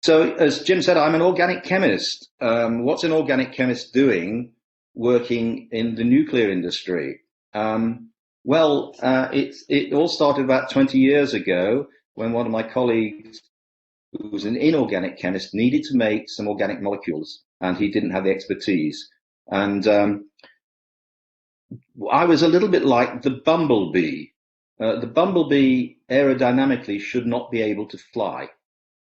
So, as Jim said, I'm an organic chemist. What's an organic chemist doing working in the nuclear industry? It all started about 20 years ago when one of my colleagues, who was an inorganic chemist, needed to make some organic molecules, and he didn't have the expertise. And I was a little bit like the bumblebee. The bumblebee aerodynamically should not be able to fly,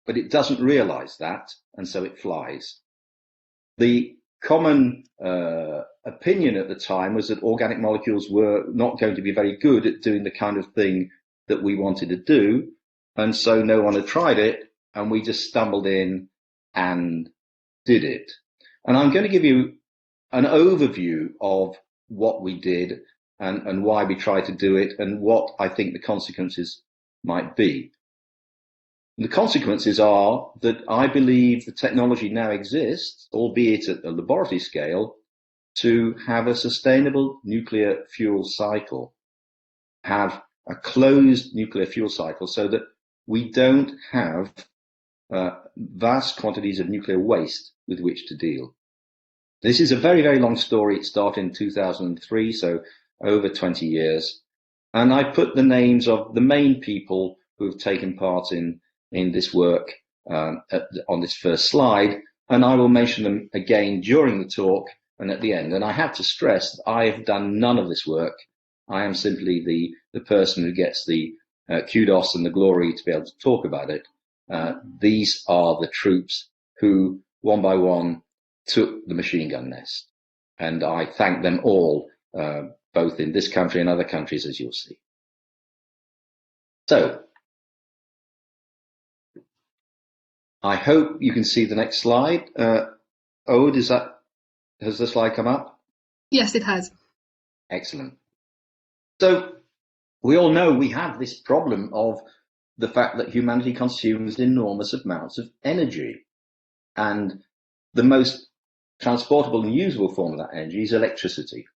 but it doesn't realize that, and so it flies. The common opinion at the time was that organic molecules were not going to be very good at doing the kind of thing that we wanted to do, and so no one had tried it, and we just stumbled in and did it. And I'm going to give you an overview of what we did and why we tried to do it and what I think the consequences might be. The consequences are that I believe the technology now exists, albeit at the laboratory scale, to have a sustainable nuclear fuel cycle, have a closed nuclear fuel cycle so that we don't have vast quantities of nuclear waste with which to deal. This is a very, very long story. It started in 2003, so over 20 years. And I put the names of the main people who have taken part in this work on this first slide, and I will mention them again during the talk and at the end. And I have to stress that I have done none of this work. I am simply the person who gets the kudos and the glory to be able to talk about it. These are the troops who, one by one, took the machine gun nest. And I thank them all, both in this country and other countries, as you'll see. So, I hope you can see the next slide. Ode, has the slide come up? Yes, it has. Excellent. So we all know we have this problem of the fact that humanity consumes enormous amounts of energy. And the most transportable and usable form of that energy is electricity.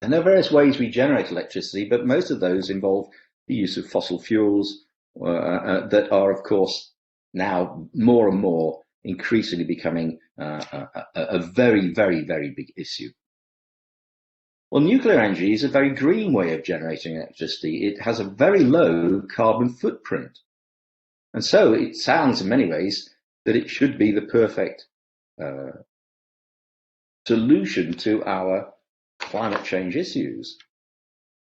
And there are various ways we generate electricity, but most of those involve the use of fossil fuels that are, of course, now more and more increasingly becoming a very, very, very big issue. Well, nuclear energy is a very green way of generating electricity. It has a very low carbon footprint. And so it sounds in many ways that it should be the perfect solution to our climate change issues.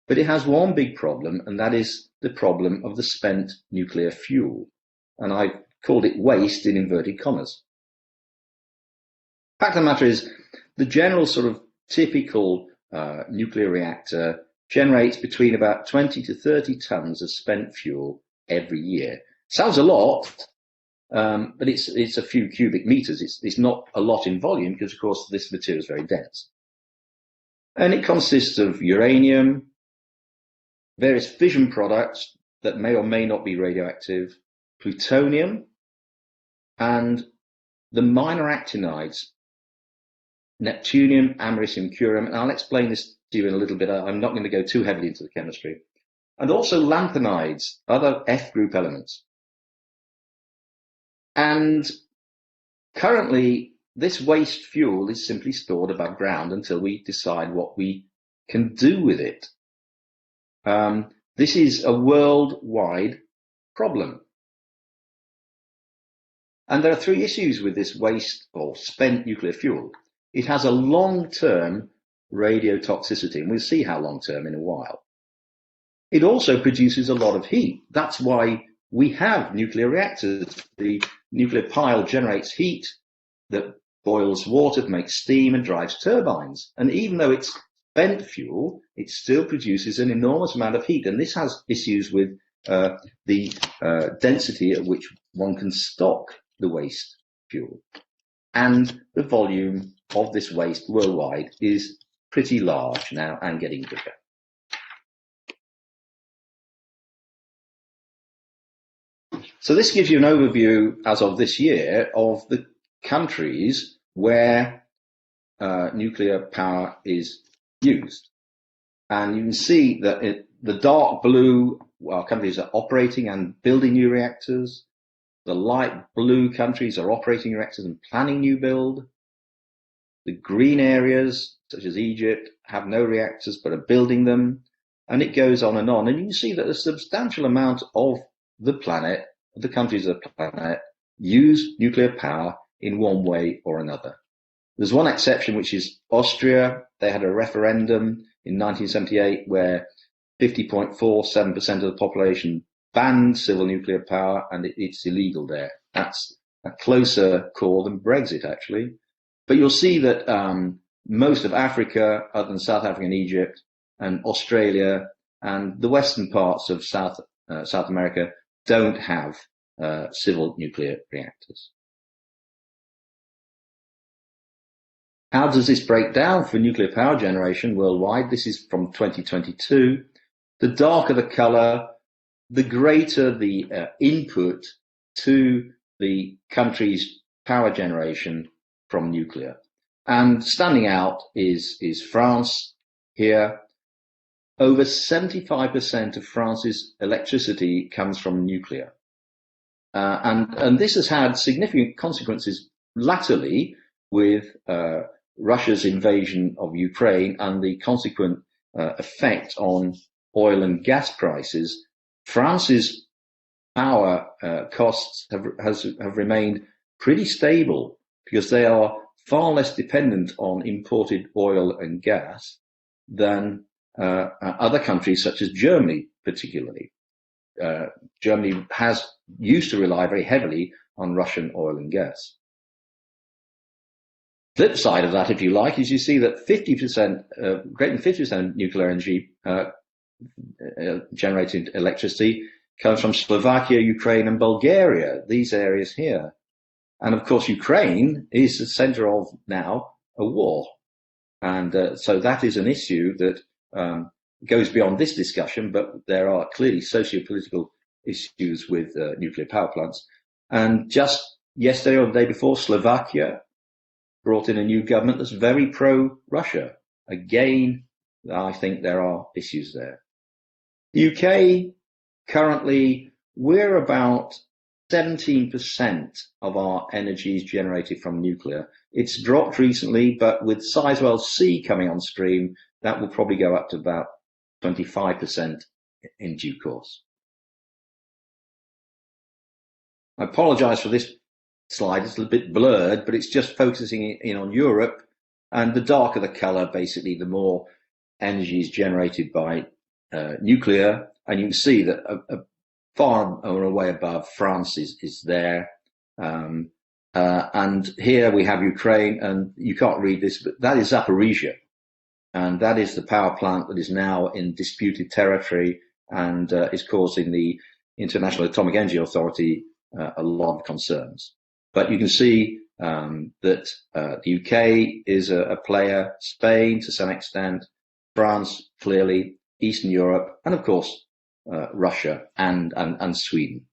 But it has one big problem, and that is the problem of the spent nuclear fuel. And I called it waste in inverted commas. Fact of the matter is, the general sort of typical nuclear reactor generates between about 20 to 30 tons of spent fuel every year. Sounds a lot, but it's a few cubic meters. It's not a lot in volume because, of course, this material is very dense. And it consists of uranium, various fission products that may or may not be radioactive, plutonium, and the minor actinides, neptunium, americium, curium, and I'll explain this to you in a little bit. I'm not going to go too heavily into the chemistry. And also lanthanides, other F group elements. And currently, this waste fuel is simply stored above ground until we decide what we can do with it. This is a worldwide problem. And there are three issues with this waste or spent nuclear fuel. It has a long-term radiotoxicity, and we'll see how long-term in a while. It also produces a lot of heat. That's why we have nuclear reactors. The nuclear pile generates heat that boils water to make steam and drives turbines. And even though it's spent fuel, it still produces an enormous amount of heat. And this has issues with the density at which one can stock the waste fuel. And the volume of this waste worldwide is pretty large now and getting bigger. So this gives you an overview, as of this year, of the countries where nuclear power is used. And you can see that the dark blue are countries that are operating and building new reactors. The light blue countries are operating reactors and planning new build. The green areas, such as Egypt, have no reactors but are building them. And it goes on. And you can see that a substantial amount of the planet, the countries of the planet, use nuclear power in one way or another. There's one exception, which is Austria. They had a referendum in 1978 where 50.47% of the population banned civil nuclear power, and it's illegal there. That's a closer call than Brexit, actually. But you'll see that most of Africa, other than South Africa and Egypt, and Australia, and the western parts of South America don't have civil nuclear reactors. How does this break down for nuclear power generation worldwide? This is from 2022. The darker the color, the greater the input to the country's power generation from nuclear. And standing out is France here. Over 75% of France's electricity comes from nuclear. And this has had significant consequences latterly with Russia's invasion of Ukraine and the consequent effect on oil and gas prices. France's power costs have remained pretty stable because they are far less dependent on imported oil and gas than other countries such as Germany, particularly. Germany used to rely very heavily on Russian oil and gas. Flip side of that, if you like, is you see that 50%, greater than 50% of nuclear energy generated electricity comes from Slovakia, Ukraine, and Bulgaria, these areas here. And of course, Ukraine is the center of now a war. And so that is an issue that goes beyond this discussion, but there are clearly socio-political issues with nuclear power plants. And just yesterday or the day before, Slovakia brought in a new government that's very pro-Russia. Again, I think there are issues there. The UK, currently, we're about 17% of our energy is generated from nuclear. It's dropped recently, but with Sizewell C coming on stream, that will probably go up to about 25% in due course. I apologize for this slide, it's a little bit blurred, but it's just focusing in on Europe, and the darker the color, basically, the more energy is generated by nuclear, and you can see that far and away above France is there, and here we have Ukraine, and you can't read this, but that is Zaporizhia, and that is the power plant that is now in disputed territory and is causing the International Atomic Energy Authority a lot of concerns. But you can see that the UK is a player, Spain to some extent, France clearly, Eastern Europe, and of course Russia and Sweden.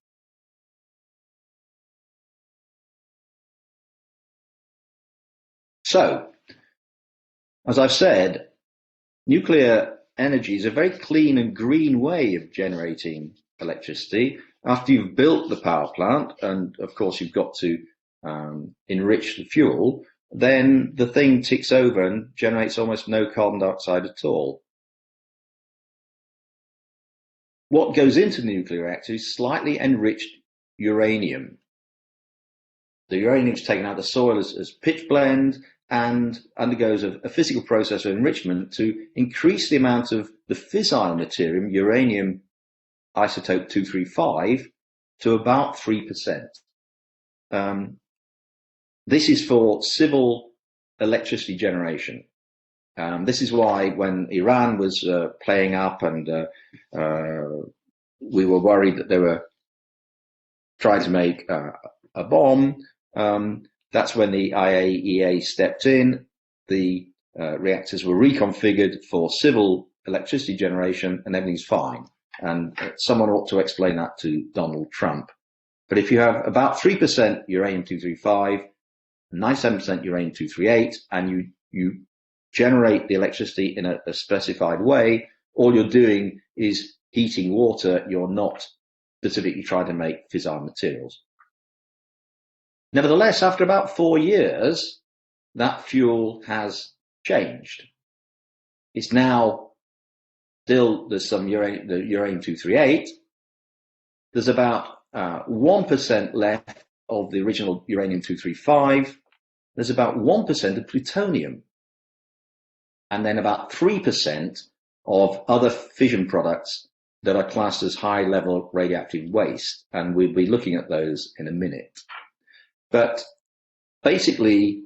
So, as I've said, nuclear energy is a very clean and green way of generating electricity. After you've built the power plant, and of course you've got to enrich the fuel, then the thing ticks over and generates almost no carbon dioxide at all. What goes into the nuclear reactor is slightly enriched uranium. The uranium is taken out of the soil as pitch blende and undergoes a physical process of enrichment to increase the amount of the fissile material, uranium isotope 235, to about 3%. This is for civil electricity generation. This is why when Iran was playing up and we were worried that they were trying to make a bomb, that's when the IAEA stepped in. The reactors were reconfigured for civil electricity generation and everything's fine. And someone ought to explain that to Donald Trump. But if you have about 3% uranium-235, 97% uranium-238, and you generate the electricity in a specified way, all you're doing is heating water. You're not specifically trying to make fissile materials. Nevertheless, after about 4 years, that fuel has changed. It's now still, there's some uranium-238. There's about 1% left of the original uranium-235. There's about 1% of plutonium. And then about 3% of other fission products that are classed as high-level radioactive waste. And we'll be looking at those in a minute. But basically,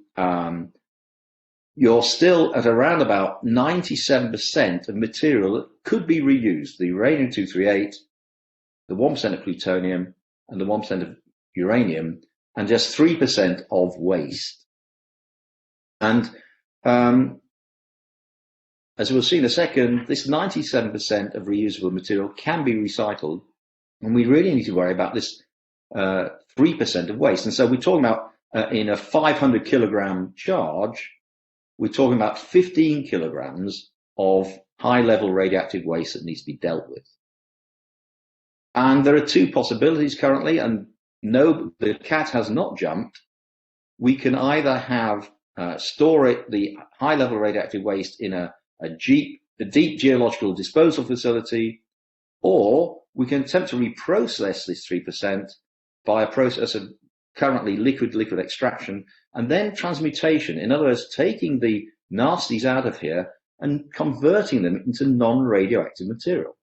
you're still at around about 97% of material that could be reused. The uranium-238, the 1% of plutonium, and the 1% of uranium, and just 3% of waste. And as we'll see in a second, this 97% of reusable material can be recycled, and we really need to worry about this 3% of waste. And so we're talking about in a 500 kilogram charge, we're talking about 15 kilograms of high-level radioactive waste that needs to be dealt with. And there are two possibilities currently, and no, the cat has not jumped. We can either have store the high-level radioactive waste in a deep geological disposal facility, or we can attempt to reprocess this 3% by a process of currently liquid extraction, and then transmutation. In other words, taking the nasties out of here and converting them into non-radioactive material.